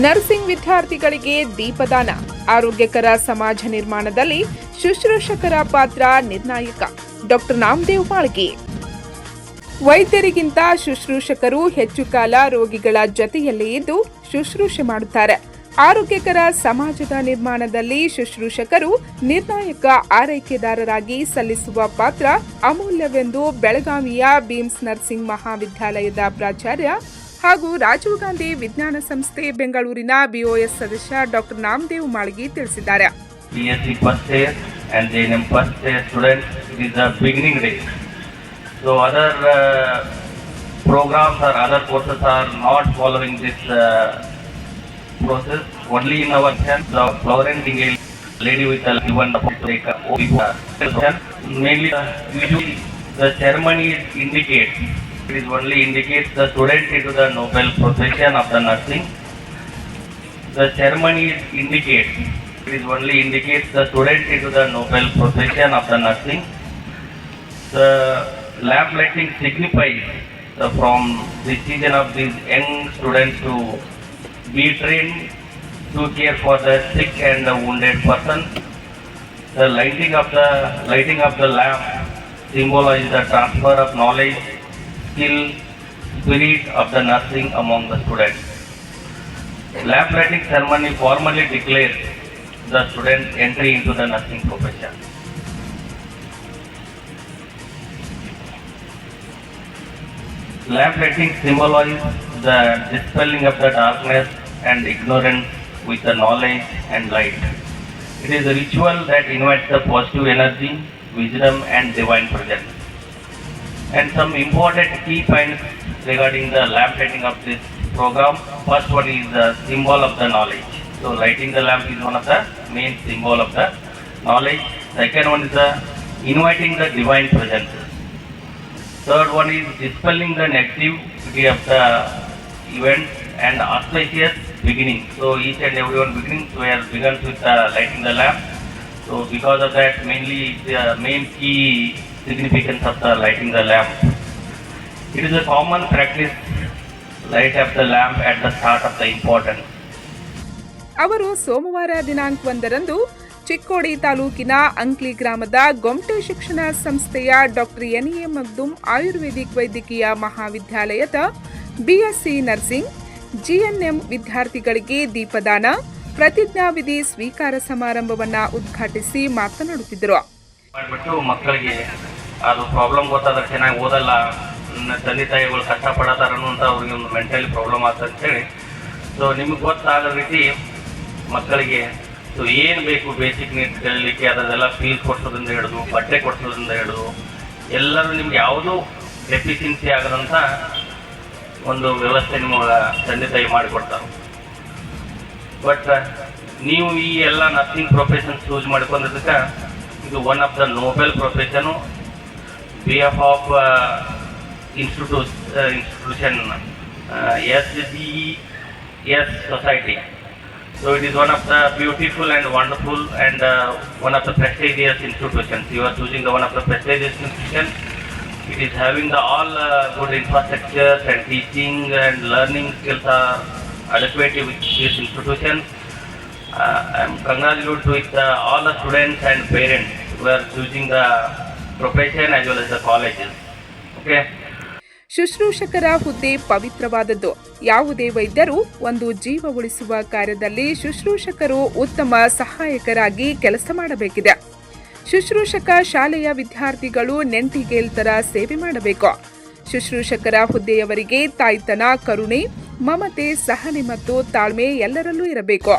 Nursing ವಿದ್ಯಾರ್ಥಿಗಳಿಗೆ ದೀಪದಾನ, ಆರೋಗ್ಯಕರ ಸಮಾಜ ನಿರ್ಮಾಣದಲ್ಲಿ ಶುಶ್ರೂಷಕರ ಪಾತ್ರ ನಿರ್ಣಾಯಕ. ಡಾಕ್ಟರ್ ನಾಮದೇವ್ ಮಾಳ್ಗಿ. ವೈದ್ಯರಿಗಿಂತ ಶುಶ್ರೂಷಕರು ಹೆಚ್ಚು ಕಾಲ ರೋಗಿಗಳ ಜೊತೆಯಲ್ಲೇ ಇದ್ದು ಶುಶ್ರೂಷೆ ಮಾಡುತ್ತಾರೆ. ಆರೋಗ್ಯಕರ ಸಮಾಜದ ನಿರ್ಮಾಣದಲ್ಲಿ ಶುಶ್ರೂಷಕರು ನಿರ್ಣಾಯಕ ಆರೈಕೆದಾರರಾಗಿ ಸಲ್ಲಿಸುವ ಪಾತ್ರ ಅಮೂಲ್ಯವೆಂದು ಬೆಳಗಾವಿಯ ಬೀಮ್ಸ್ ನರ್ಸಿಂಗ್ ಮಹಾವಿದ್ಯಾಲಯದ ಪ್ರಾಚಾರ್ಯ ಹಾಗೂ ರಾಜೀವ್ ಗಾಂಧಿ ವಿಜ್ಞಾನ ಸಂಸ್ಥೆ ಬೆಂಗಳೂರಿನ ಬಿಒಎಸ್ ಸದಸ್ಯ ಡಾಕ್ಟರ್ ನಾಮದೇವ್ ಮಾಳ್ಗಿ ತಿಳಿಸಿದ್ದಾರೆ. BSc first year and JNM first year students, it is the beginning day. So other programs or other courses are not following this process. Only in our chance, the Florence lady with the given mainly usually the ceremony indicates. It is only indicates the student into the noble profession of the nursing. The ceremony indicates. It is only indicates the student into the noble profession of the nursing. The lab lighting signifies from the decision of these young students to be trained to care for the sick and the wounded person. The lighting of the lamp symbolizes the transfer of knowledge, skill, spirit of the nursing among the students. Lamp lighting ceremony formally declares the student's entry into the nursing profession. Lamp lighting symbolizes the dispelling of the darkness and ignorance with the knowledge and light. It is a ritual that invites the positive energy, wisdom and divine presence. And some important key points regarding the lamp lighting of this program. First one is the symbol of the knowledge. So lighting the lamp is one of the main symbol of the knowledge. Second one is the inviting the divine presence. Third one is dispelling the negativity of the event and auspicious beginning. So each and every one beginning were begins with lighting the lamp. So because of that, mainly the main key significance of the lighting the lamp. It is a common practice light up the lamp at the start of the important. ಅವರು ಸೋಮವಾರ ದಿನಾಂಕ 1ರಂದು ಚಿಕ್ಕೋಡಿ ತಾಲೂಕಿನ ಅಂಕ್ಲಿ ಗ್ರಾಮದ ಗೊಮ್ಟೆ ಶಿಕ್ಷಣ ಸಂಸ್ಥೆಯ doctor N A Magdum Ayurvedic ವೈದ್ಯಕೀಯ ಮಹಾವಿದ್ಯಾಲಯದ BSc nursing GNM ವಿದ್ಯಾರ್ಥಿಗಳಿಗೆ ದೀಪದಾನ ಪ್ರತಿಜ್ಞಾವಿಧಿ ಸ್ವೀಕಾರ ಸಮಾರಂಭವನ್ನು ಉದ್ಘಾಟಿಸಿ ಮಾತನಾಡುತ್ತಿದ್ದರು. ಮಕ್ಕಳಿಗೆ ಅದು ಪ್ರಾಬ್ಲಮ್ ಗೊತ್ತಾದ್ರೆ ಚೆನ್ನಾಗಿ ಓದಲ್ಲ, ತಂದೆ ತಾಯಿಗಳು ಕಷ್ಟಪಡತಾರನು ಅಂತ ಅವ್ರಿಗೆ ಒಂದು ಮೆಂಟಲಿ ಪ್ರಾಬ್ಲಮ್ ಆಗ್ತದೆ ಅಂತೇಳಿ. ಸೊ ನಿಮಗೆ ಗೊತ್ತಾಗೋ ರೀತಿ ಮಕ್ಕಳಿಗೆ ಸೊ ಏನು ಬೇಕು ಬೇಸಿಕ್ ನೀಡ್ಸ್ ಕಲೀಲಿಕ್ಕೆ ಅದನ್ನೆಲ್ಲ ಫೀಸ್ ಕೊಡ್ಸೋದ್ರಿಂದ ಹಿಡಿದು ಬಟ್ಟೆ ಕೊಡ್ಸೋದ್ರಿಂದ ಹಿಡಿದು ಎಲ್ಲರೂ ನಿಮ್ಗೆ ಯಾವುದೂ ಡೆಫಿಷಿಯನ್ಸಿ ಆಗದಂಥ ಒಂದು ವ್ಯವಸ್ಥೆ ನಿಮ್ಮ ತಂದೆ ತಾಯಿ ಮಾಡಿಕೊಡ್ತಾರೆ. ಬಟ್ ನೀವು ಈ ಎಲ್ಲ ನರ್ಸಿಂಗ್ ಪ್ರೊಫೆಷನ್ ಚೂಸ್ ಮಾಡ್ಕೊಂಡಿದ್ದಕ್ಕೆ ಇದು one of the noble profession behalf of institution SGES society. So it is one of the beautiful and wonderful and one of the prestigious institutions. You are choosing the one of the prestigious institutions. It is having the all good infrastructure and teaching and learning skills are adequate with this institution. I am congratulated with all the students and parents who are choosing the profession as well as the colleges. Okay. ಶುಶ್ರೂಷಕರ ಹುದ್ದೆ ಪವಿತ್ರವಾದದ್ದು. ಯಾವುದೇ ವೈದ್ಯರು ಒಂದು ಜೀವ ಉಳಿಸುವ ಕಾರ್ಯದಲ್ಲಿ ಶುಶ್ರೂಷಕರು ಉತ್ತಮ ಸಹಾಯಕರಾಗಿ ಕೆಲಸ ಮಾಡಬೇಕಿದೆ. ಶುಶ್ರೂಷಕ ಶಾಲೆಯ ವಿದ್ಯಾರ್ಥಿಗಳು ನೆಂಟಿಗೇಲ್ತರ ಸೇವೆ ಮಾಡಬೇಕು. ಶುಶ್ರೂಷಕರ ಹುದ್ದೆಯವರಿಗೆ ತಾಯ್ತನ, ಕರುಣೆ, ಮಮತೆ, ಸಹನೆ ಮತ್ತು ತಾಳ್ಮೆ ಎಲ್ಲರಲ್ಲೂ ಇರಬೇಕು.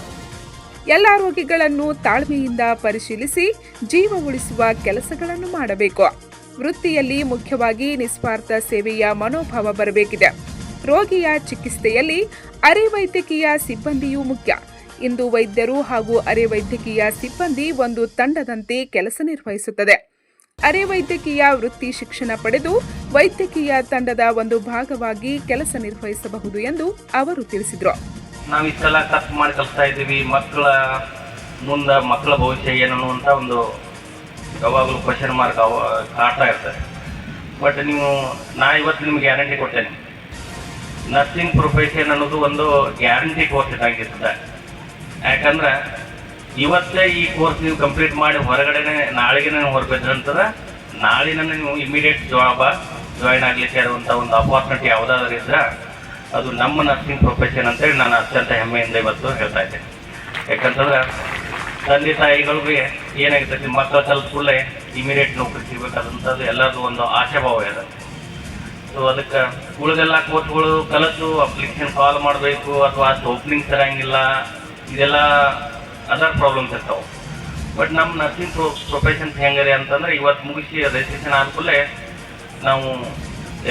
ಎಲ್ಲ ರೋಗಿಗಳನ್ನು ತಾಳ್ಮೆಯಿಂದ ಪರಿಶೀಲಿಸಿ ಜೀವ ಉಳಿಸುವ ಕೆಲಸಗಳನ್ನು ಮಾಡಬೇಕು. ವೃತ್ತಿಯಲ್ಲಿ ಮುಖ್ಯವಾಗಿ ನಿಸ್ವಾರ್ಥ ಸೇವೆಯ ಮನೋಭಾವ ಬರಬೇಕಿದೆ. ರೋಗಿಯ ಚಿಕಿತ್ಸೆಯಲ್ಲಿ ಅರೆ ವೈದ್ಯಕೀಯ ಸಿಬ್ಬಂದಿಯೂ ಮುಖ್ಯ. ಇಂದು ವೈದ್ಯರು ಹಾಗೂ ಅರೆ ವೈದ್ಯಕೀಯ ಸಿಬ್ಬಂದಿ ಒಂದು ತಂಡದಂತೆ ಕೆಲಸ ನಿರ್ವಹಿಸುತ್ತದೆ. ಅರೆ ವೈದ್ಯಕೀಯ ವೃತ್ತಿ ಶಿಕ್ಷಣ ಪಡೆದು ವೈದ್ಯಕೀಯ ತಂಡದ ಒಂದು ಭಾಗವಾಗಿ ಕೆಲಸ ನಿರ್ವಹಿಸಬಹುದು ಎಂದು ಅವರು ತಿಳಿಸಿದರು. ನಾವು ಇಷ್ಟೆಲ್ಲ ಖರ್ಚು ಮಾಡಿ ಕಲಿಸ್ತಾ ಇದ್ದೀವಿ, ಮಕ್ಕಳ ಭವಿಷ್ಯ ಏನು ಅಂತ ಒಂದು ಯಾವಾಗಲೂ ಕ್ವಶನ್ ಮಾರ್ಕ್ ಕಾಡ್ತಾ ಇರ್ತಾರೆ. ಬಟ್ ನಾ ಇವತ್ತು ನಿಮ್ಗೆ ಗ್ಯಾರಂಟಿ ಕೊಡ್ತೇನೆ, ನರ್ಸಿಂಗ್ ಪ್ರೊಫೆಷನ್ ಅನ್ನೋದು ಒಂದು ಗ್ಯಾರಂಟಿ ಕೋರ್ಸ್ ಇದ್ದಾಗಿರ್ತದೆ. ಯಾಕಂದ್ರೆ ಇವತ್ತೇ ಈ ಕೋರ್ಸ್ ನೀವು ಕಂಪ್ಲೀಟ್ ಮಾಡಿ ಹೊರಗಡೆನೆ ನಾಳೆಗೆ ಹೊರಬೇಕಂತದ, ನಾಳಿನ ನೀವು ಇಮಿಡಿಯೇಟ್ ಜಾಯಿನ್ ಆಗ್ಲಿಕ್ಕೆ ಇರುವಂಥ ಒಂದು ಅಪಾರ್ಚುನಿಟಿ ಯಾವುದಾದ್ರೂ ಇದ್ರೆ ಅದು ನಮ್ಮ ನರ್ಸಿಂಗ್ ಪ್ರೊಫೆಷನ್ ಅಂತೇಳಿ ನಾನು ಅತ್ಯಂತ ಹೆಮ್ಮೆಯಿಂದ ಇವತ್ತು ಹೇಳ್ತಾ ಇದ್ದೇನೆ. ಯಾಕಂತಂದ್ರೆ ತಂದೆ ತಾಯಿಗಳಿಗೆ ಏನಾಗಿರ್ತೈತಿ, ಮಕ್ಕಳು ಕಲ್ತ್ಕೊಳ್ಳೆ ಇಮಿಡಿಯೇಟ್ ನೌಕರಿ ಸಿಗಬೇಕಾದಂಥದ್ದು ಎಲ್ಲರದು ಒಂದು ಆಶಾಭಾವ ಇದೆ. ಸೊ ಅದಕ್ಕೆ ಉಳಿದೆಲ್ಲ ಕೋರ್ಸ್ಗಳು ಕಲಿತು ಅಪ್ಲಿಕೇಶನ್ ಕಾಲ್ ಮಾಡಬೇಕು ಅಥವಾ ಓಪನಿಂಗ್ ತರಂಗಿಲ್ಲ, ಇದೆಲ್ಲ ಅದರ್ ಪ್ರಾಬ್ಲಮ್ಸ್ ಇರ್ತಾವೆ. ಬಟ್ ನಮ್ಮ ನರ್ಸಿಂಗ್ ಪ್ರೊಫೆಷನ್ಸ್ ಹೆಂಗಿದೆ ಅಂತಂದ್ರೆ ಇವತ್ತು ಮುಗಿಸಿ ರಿಜಿಸ್ಟ್ರೇಷನ್ ಆದ್ಮೇಲೆ ನಾವು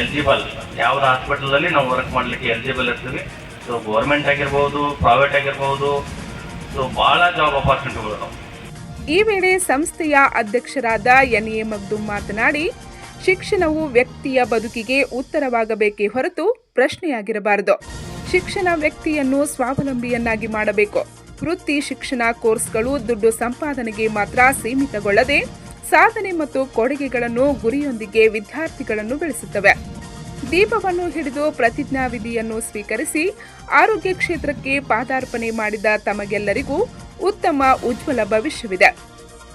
ಎಲಿಜಿಬಲ್ ಯಾವ್ದು ಹಾಸ್ಪಿಟಲಲ್ಲಿ ನಾವು ವರ್ಕ್ ಮಾಡಲಿಕ್ಕೆ ಎಲಿಜಿಬಲ್ ಇರ್ತೀವಿ. ಸೊ ಗೌರ್ಮೆಂಟ್ ಆಗಿರ್ಬೋದು, ಪ್ರೈವೇಟ್ ಆಗಿರ್ಬೋದು, ಸೊ ಭಾಳ ಜಾಬ್ ಅಪಾರ್ಚುನಿಟಿಗಳು ನಾವು. ಈ ವೇಳೆ ಸಂಸ್ಥೆಯ ಅಧ್ಯಕ್ಷರಾದ ಎನ್ಎ ಮಗ್ದುಮ್ ಮಾತನಾಡಿ, ಶಿಕ್ಷಣವು ವ್ಯಕ್ತಿಯ ಬದುಕಿಗೆ ಉತ್ತರವಾಗಬೇಕೇ ಹೊರತು ಪ್ರಶ್ನೆಯಾಗಿರಬಾರದು. ಶಿಕ್ಷಣ ವ್ಯಕ್ತಿಯನ್ನು ಸ್ವಾವಲಂಬಿಯನ್ನಾಗಿ ಮಾಡಬೇಕು. ವೃತ್ತಿ ಶಿಕ್ಷಣ ಕೋರ್ಸ್ಗಳು ದುಡ್ಡು ಸಂಪಾದನೆಗೆ ಮಾತ್ರ ಸೀಮಿತಗೊಳ್ಳದೆ ಸಾಧನೆ ಮತ್ತು ಕೊಡುಗೆಗಳನ್ನು ಗುರಿಯೊಂದಿಗೆ ವಿದ್ಯಾರ್ಥಿಗಳನ್ನು ಬೆಳೆಸುತ್ತವೆ. ದೀಪವನ್ನು ಹಿಡಿದು ಪ್ರತಿಜ್ಞಾವಿಧಿಯನ್ನು ಸ್ವೀಕರಿಸಿ ಆರೋಗ್ಯ ಕ್ಷೇತ್ರಕ್ಕೆ ಪಾದಾರ್ಪಣೆ ಮಾಡಿದ ತಮಗೆಲ್ಲರಿಗೂ ಉತ್ತಮ ಉಜ್ವಲ ಭವಿಷ್ಯವಿದೆ.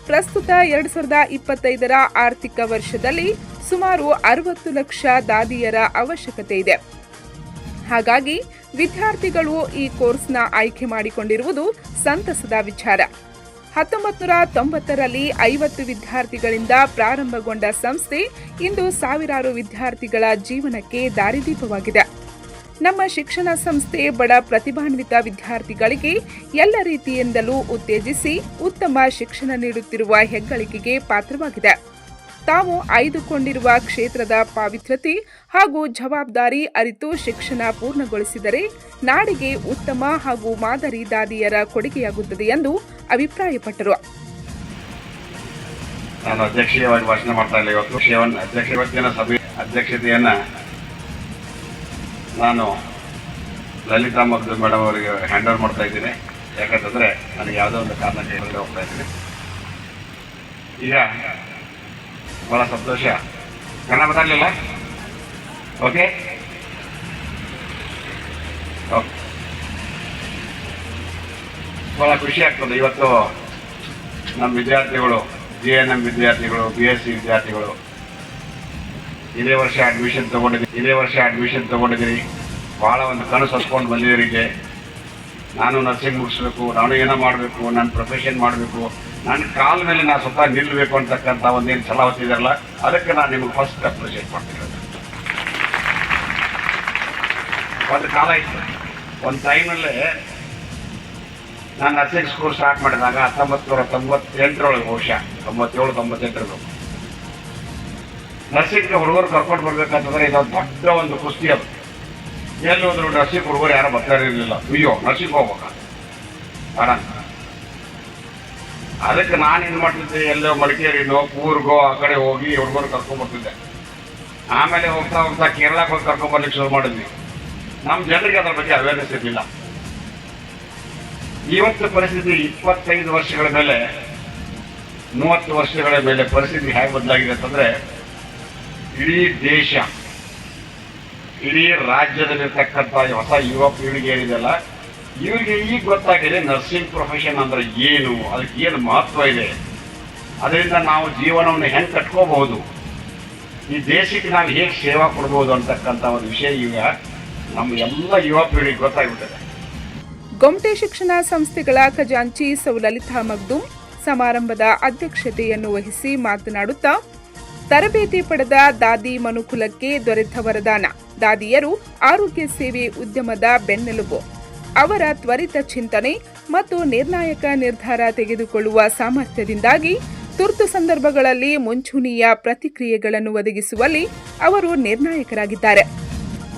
ಪ್ರಸ್ತುತ 2025ರ ಆರ್ಥಿಕ ವರ್ಷದಲ್ಲಿ ಸುಮಾರು 60 ಲಕ್ಷ ದಾದಿಯರ ಅವಶ್ಯಕತೆ ಇದೆ. ಹಾಗಾಗಿ ವಿದ್ಯಾರ್ಥಿಗಳು ಈ ಕೋರ್ಸ್ನ ಆಯ್ಕೆ ಮಾಡಿಕೊಂಡಿರುವುದು ಸಂತಸದ ವಿಚಾರ. 1990ರಲ್ಲಿ 50 ವಿದ್ಯಾರ್ಥಿಗಳಿಂದ ಪ್ರಾರಂಭಗೊಂಡ ಸಂಸ್ಥೆ ಇಂದು ಸಾವಿರಾರು ವಿದ್ಯಾರ್ಥಿಗಳ ಜೀವನಕ್ಕೆ ದಾರಿದೀಪವಾಗಿದೆ. ನಮ್ಮ ಶಿಕ್ಷಣ ಸಂಸ್ಥೆ ಬಡ ಪ್ರತಿಭಾನ್ವಿತ ವಿದ್ಯಾರ್ಥಿಗಳಿಗೆ ಎಲ್ಲ ರೀತಿಯಿಂದಲೂ ಉತ್ತೇಜಿಸಿ ಉತ್ತಮ ಶಿಕ್ಷಣ ನೀಡುತ್ತಿರುವ ಹೆಗ್ಗಳಿಕೆಗೆ ಪಾತ್ರವಾಗಿದೆ. ತಾವು ಆಯ್ದುಕೊಂಡಿರುವ ಕ್ಷೇತ್ರದ ಪಾವಿತ್ರ್ಯತೆ ಹಾಗೂ ಜವಾಬ್ದಾರಿ ಅರಿತು ಶಿಕ್ಷಣ ಪೂರ್ಣಗೊಳಿಸಿದರೆ ನಾಡಿಗೆ ಉತ್ತಮ ಹಾಗೂ ಮಾದರಿ ದಾದಿಯರ ಕೊಡುಗೆಯಾಗುತ್ತದೆ ಎಂದು ಅಭಿಪ್ರಾಯಪಟ್ಟರು. ನಾನು ಅಧ್ಯಕ್ಷೀಯವಾಗಿ ಭಾಷಣ ಮಾಡ್ತಾ ಇಲ್ಲ. ಇವತ್ತಿನ ಸಭೆ ಅಧ್ಯಕ್ಷತೆಯನ್ನು ನಾನು ಲಲಿತಾ ಮಗ್ದುಮ್ ಮೇಡಮ್ ಅವರಿಗೆ ಹ್ಯಾಂಡ್ ಓವರ್ ಮಾಡ್ತಾ ಇದ್ದೀನಿ. ಯಾಕಂತಂದರೆ ನನಗೆ ಯಾವುದೋ ಒಂದು ಕಾರಣಕ್ಕೆ ಹೊರಗಡೆ ಹೋಗ್ತಾ ಇದ್ದೀನಿ. ಈಗ ಭಾಳ ಸಂತೋಷ. ಕನ್ನಡ ಮಾತಾಡಲಿಲ್ಲ? ಓಕೆ, ಭಾಳ ಖುಷಿ ಆಗ್ತದೆ. ಇವತ್ತು ನಮ್ಮ ವಿದ್ಯಾರ್ಥಿಗಳು, JNM ವಿದ್ಯಾರ್ಥಿಗಳು, BSc ವಿದ್ಯಾರ್ಥಿಗಳು ಇದೇ ವರ್ಷ ಅಡ್ಮಿಷನ್ ತಗೊಂಡಿದ್ದೀರಿ. ಭಾಳ ಒಂದು ಕನಸು ಹಚ್ಕೊಂಡು ಬಂದಿದ್ದೀರಿಗೆ. ನಾನು ನರ್ಸಿಂಗ್ ಮುಗಿಸ್ಬೇಕು, ನಾನು ಏನೋ ಮಾಡಬೇಕು, ನನ್ನ ಪ್ರೊಫೆಷನ್ ಮಾಡಬೇಕು, ನನ್ನ ಕಾಲ ಮೇಲೆ ನಾನು ಸ್ವತಃ ನಿಲ್ಲಬೇಕು ಅಂತಕ್ಕಂಥ ಒಂದೇನು ಛಲ ಹೊತ್ತಿದಾರಲ್ಲ, ಅದಕ್ಕೆ ನಾನು ನಿಮಗೆ ಫಸ್ಟ್ ಅಪ್ರಿಷಿಯೇಟ್ ಮಾಡ್ತೀನಿ. ಒಂದು ಕಾಲ ಇತ್ತು, ಒಂದು ಟೈಮಲ್ಲೇ ನಾನು ನರ್ಸಿಂಗ್ ಸ್ಕೂಲ್ ಸ್ಟಾರ್ಟ್ ಮಾಡಿದಾಗ 1998 ಬಹುಶಃ 97-98 ನರ್ಸಿಂಗ್ ಹುಡುಗರು ಕರ್ಕೊಂಡು ಬರ್ಬೇಕಂತಂದ್ರೆ ಇದೊಂದು ದೊಡ್ಡ ಒಂದು ಕುಸ್ತಿ. ಅದು ಎಲ್ಲಿ ಹೋದ್ರು ನರ್ಸಿಂಗ್ ಹುಡುಗರು ಯಾರು ಬರ್ತಾ ಇರಲಿಲ್ಲ. ಅಯ್ಯೋ ನರ್ಸಿಂಗ್ ಹೋಗ್ಬೇಕ ಬೇಡ. ಅದಕ್ಕೆ ನಾನು ಏನು ಮಾಡ್ತಿದ್ದೆ, ಎಲ್ಲೋ ಮಡಿಕೇರಿನೋ ಕೂರ್ಗೋ ಆ ಕಡೆ ಹೋಗಿ ಹುಡುಗರು ಕರ್ಕೊಂಡ್ಬರ್ತಿದ್ದೆ. ಆಮೇಲೆ ಹೋಗ್ತಾ ಹೋಗ್ತಾ ಕೇರಳಕ್ಕೆ ಹೋಗಿ ಕರ್ಕೊಂಡ್ಬರ್ಲಿಕ್ಕೆ ಶುರು ಮಾಡಿದ್ವಿ. ನಮ್ಮ ಜನರಿಗೆ ಅದ್ರ ಬಗ್ಗೆ ಅವೇರ್ನೆಸ್ ಇರಲಿಲ್ಲ. ಇವತ್ತು ಪರಿಸ್ಥಿತಿ 25 ವರ್ಷಗಳ ಮೇಲೆ 30 ವರ್ಷಗಳ ಮೇಲೆ ಪರಿಸ್ಥಿತಿ ಹೇಗೆ ಬದಲಾಗಿದೆ ಅಂತಂದ್ರೆ, ಇಡೀ ದೇಶ, ಇಡೀ ರಾಜ್ಯದಲ್ಲಿರ್ತಕ್ಕಂಥ ಹೊಸ ಯುವ ಪೀಳಿಗೆ ಏನಿದೆಯಲ್ಲ, ಇವರಿಗೆ ಈಗ ಗೊತ್ತಾಗಿದೆ ನರ್ಸಿಂಗ್ ಪ್ರೊಫೆಷನ್ ಅಂದ್ರೆ ಏನು, ಅದಕ್ಕೆ ಏನು ಮಹತ್ವ ಇದೆ, ಅದರಿಂದ ನಾವು ಜೀವನವನ್ನು ಹೆಂಗೆ ಕಟ್ಕೋಬಹುದು, ಈ ದೇಶಕ್ಕೆ ನಾವು ಹೇಗೆ ಸೇವಾ ಕೊಡ್ಬೋದು ಅಂತಕ್ಕಂಥ ಒಂದು ವಿಷಯ ಈಗ ನಮ್ಮ ಎಲ್ಲ ಯುವ ಪೀಳಿಗೆ ಗೊತ್ತಾಗ್ಬಿಟ್ಟಿದೆ. ಗೊಮ್ಟೆ ಶಿಕ್ಷಣ ಸಂಸ್ಥೆಗಳ ಖಜಾಂಚಿ ಸೌ ಲಲಿತಾ ಮಗ್ದುಮ್ ಸಮಾರಂಭದ ಅಧ್ಯಕ್ಷತೆಯನ್ನು ವಹಿಸಿ ಮಾತನಾಡುತ್ತಾ, ತರಬೇತಿ ಪಡೆದ ದಾದಿ ಮನುಕುಲಕ್ಕೆ ದೊರೆತ ವರದಾನ. ದಾದಿಯರು ಆರೋಗ್ಯ ಸೇವೆ ಉದ್ಯಮದ ಬೆನ್ನೆಲುಬು. ಅವರ ತ್ವರಿತ ಚಿಂತನೆ ಮತ್ತು ನಿರ್ಣಾಯಕ ನಿರ್ಧಾರ ತೆಗೆದುಕೊಳ್ಳುವ ಸಾಮರ್ಥ್ಯದಿಂದಾಗಿ ತುರ್ತು ಸಂದರ್ಭಗಳಲ್ಲಿ ಮುಂಚೂಣಿಯ ಪ್ರತಿಕ್ರಿಯೆಗಳನ್ನು ಒದಗಿಸುವಲ್ಲಿ ಅವರು ನಿರ್ಣಾಯಕರಾಗಿದ್ದಾರೆ.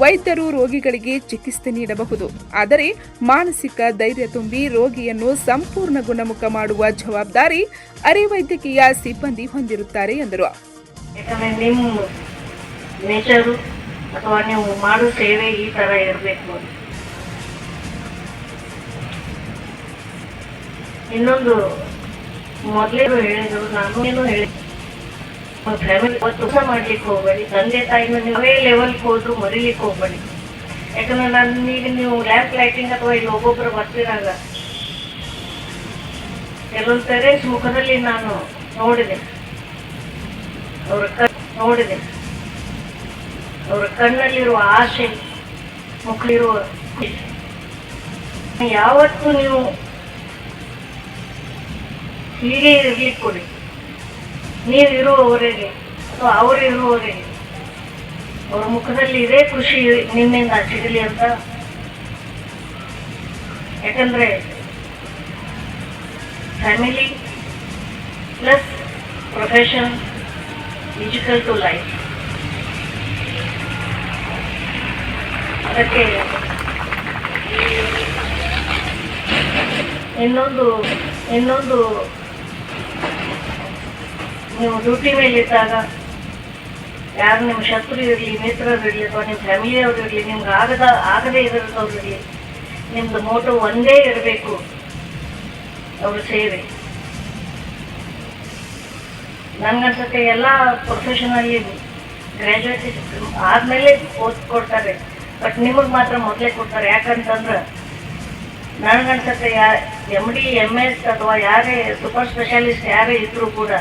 ವೈದ್ಯರು ರೋಗಿಗಳಿಗೆ ಚಿಕಿತ್ಸೆ ನೀಡಬಹುದು, ಆದರೆ ಮಾನಸಿಕ ಧೈರ್ಯ ತುಂಬಿ ರೋಗಿಯನ್ನು ಸಂಪೂರ್ಣ ಗುಣಮುಖ ಮಾಡುವ ಜವಾಬ್ದಾರಿ ಅರೆವೈದ್ಯಕೀಯ ಸಿಬ್ಬಂದಿ ಹೊಂದಿರುತ್ತಾರೆ ಎಂದರು. ಯಾಕಂದ್ರೆ ನಿಮ್ಮ ನೇಚರು ಅಥವಾ ನೀವು ಮಾಡೋ ಸೇವೆ ಈ ತರ ಇರಬೇಕು. ಇನ್ನೊಂದು ಮೊದಲೇ ಹೇಳಿದ್ರು, ನಾನು ಏನು ಹೇಳಿ, ಫ್ಯಾಮಿಲಿ ಕೆಲಸ ಮಾಡ್ಲಿಕ್ಕೆ ಹೋಗ್ಬೇಡಿ, ತಂದೆ ತಾಯಿನ ನೀವೇ ಲೆವೆಲ್ಗೆ ಹೋದ್ರು ಮರಿಲಿಕ್ಕೆ ಹೋಗ್ಬೇಡಿ. ಯಾಕಂದ್ರೆ ಈಗ ನೀವು ಲ್ಯಾಂಪ್ ಲೈಟಿಂಗ್ ಅಥವಾ ಇಲ್ಲಿ ಒಬ್ಬೊಬ್ಬರು ಬರ್ತಿರಾಗ ಕೆಲವೊಂದು ಪೇರೆಂಟ್ಸ್ ಮುಖದಲ್ಲಿ ನಾನು ನೋಡಿದೆ, ಅವರ ಕಣ್ಣಲ್ಲಿರುವ ಆಸೆ, ಮುಖಲಿರುವ ಯಾವತ್ತೂ ನೀವು ಹೀಗೆ ಇರ್ಲಿಕ್ಕೆ ಕೊಡಿ. ನೀವಿರುವವರೆಗೆ ಅಥವಾ ಅವರಿರುವವರೆಗೆ ಅವ್ರ ಮುಖದಲ್ಲಿ ಇದೇ ಖುಷಿ ನಿಮ್ಮಿಂದ ಸಿಗಲಿ ಅಂತ. ಯಾಕಂದ್ರೆ family plus profession equal to life. ಅದಕ್ಕೆ ಇನ್ನೊಂದು ನೀವು ಡ್ಯೂಟಿ ಮೇಲಿದ್ದಾಗ ಯಾರು ನಿಮ್ಮ ಶತ್ರು ಇರಲಿ, ಮಿತ್ರರಿರಲಿ ಅಥವಾ ನಿಮ್ಮ ಫ್ಯಾಮಿಲಿಯವರು ಇರಲಿ, ನಿಮ್ಗೆ ಆಗದೇ ಇರೋದವ್ರು ಇರಲಿ, ನಿಮ್ದು ಮೋಟೋ ಒಂದೇ ಇರಬೇಕು, ಅವ್ರ ಸೇವೆ. ನನಗನ್ಸುತ್ತೆ ಎಲ್ಲ ಪ್ರೊಫೆಷನಲ್ಲಿ ಗ್ರ್ಯಾಜುಯೇಟ್ ಆದಮೇಲೆ ಕೊಡ್ತಾರೆ, ಬಟ್ ನಿಮಗೆ ಮಾತ್ರ ಮೊದಲೇ ಕೊಡ್ತಾರೆ. ಯಾಕಂತಂದ್ರೆ ನನಗನ್ಸುತ್ತೆ MD MS ಅಥವಾ ಯಾರೇ ಸೂಪರ್ ಸ್ಪೆಷಲಿಸ್ಟ್ ಯಾರೇ ಇದ್ರೂ ಕೂಡ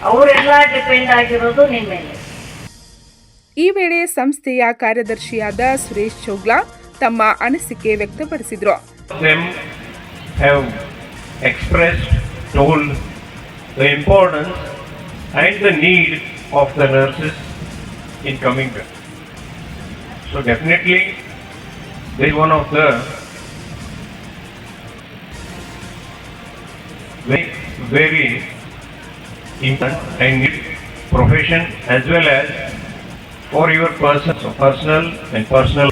ಅವರೆಲ್ಲ ಡಿಪೆಂಡ್ ಆಗಿರೋದು ನಿಮ್ಮ ಮೇಲೆ. ಈ ವೇಳೆ ಸಂಸ್ಥೆಯ ಕಾರ್ಯದರ್ಶಿಯಾದ ಸುರೇಶ್ ಚೋಗ್ಲಾ ತಮ್ಮ ಅನಿಸಿಕೆ ವ್ಯಕ್ತಪಡಿಸಿದರು. Them have expressed, told the importance and the need of the nurses in coming back. So definitely this is one of the very important and need profession as well as for your personal.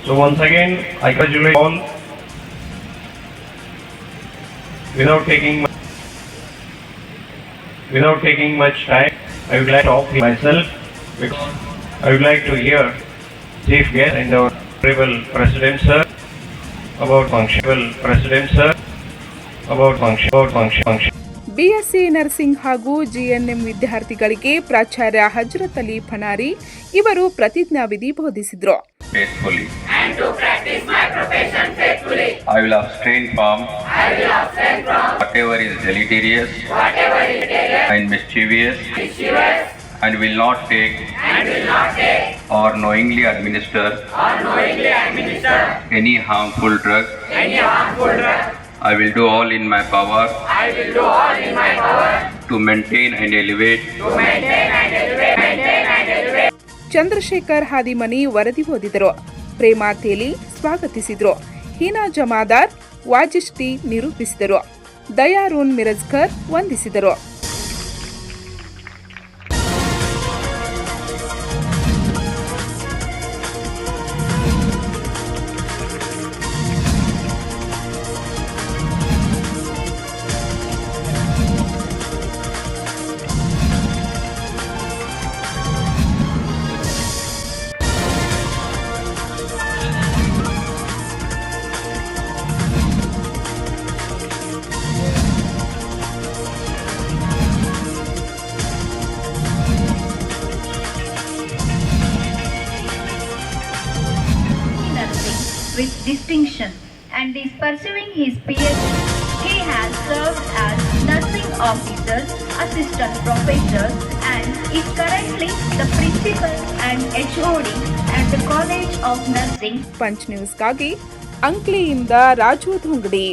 So once again I congratulate all. Without taking much time, I would like to talk myself because I would like to hear Chief Guest and our Honorable President Sir about function. BSc nursing ಹಾಗೂ GNM ವಿದ್ಯಾರ್ಥಿಗಳಿಗೆ ಪ್ರಾಚಾರ್ಯ ಹಜರತ್ ಅಲಿ ಫನಾರಿ ಇವರು ಪ್ರತಿಜ್ಞಾವಿಧಿ ಬೋಧಿಸಿದರು. Faithfully. And to practice my profession faithfully. I will abstain from whatever is deleterious and mischievous and will not take or knowingly administer any harmful drug. I will do all in my power to maintain and elevate Chandrashekhar Hadimani ವರದಿ ಓದಿದರು. ಪ್ರೇಮಾ ತೇಲಿ ಸ್ವಾಗತಿಸಿದರು. ಹೀನಾ ಜಮಾದಾರ್ ವಾಜಿಷ್ಟಿ ನಿರೂಪಿಸಿದರು. ದಯಾರೂನ್ ಮಿರಜ್ಕರ್ ವಂದಿಸಿದರು. with distinction and is pursuing his PhD. He has served as nursing officer, assistant professor and is currently the principal and HOD at the College of Nursing. Punch ನ್ಯೂಸ್ಗಾಗಿ ಅಂಕ್ಲಿಯಿಂದ ರಾಜು ಧುಂಗಡಿ.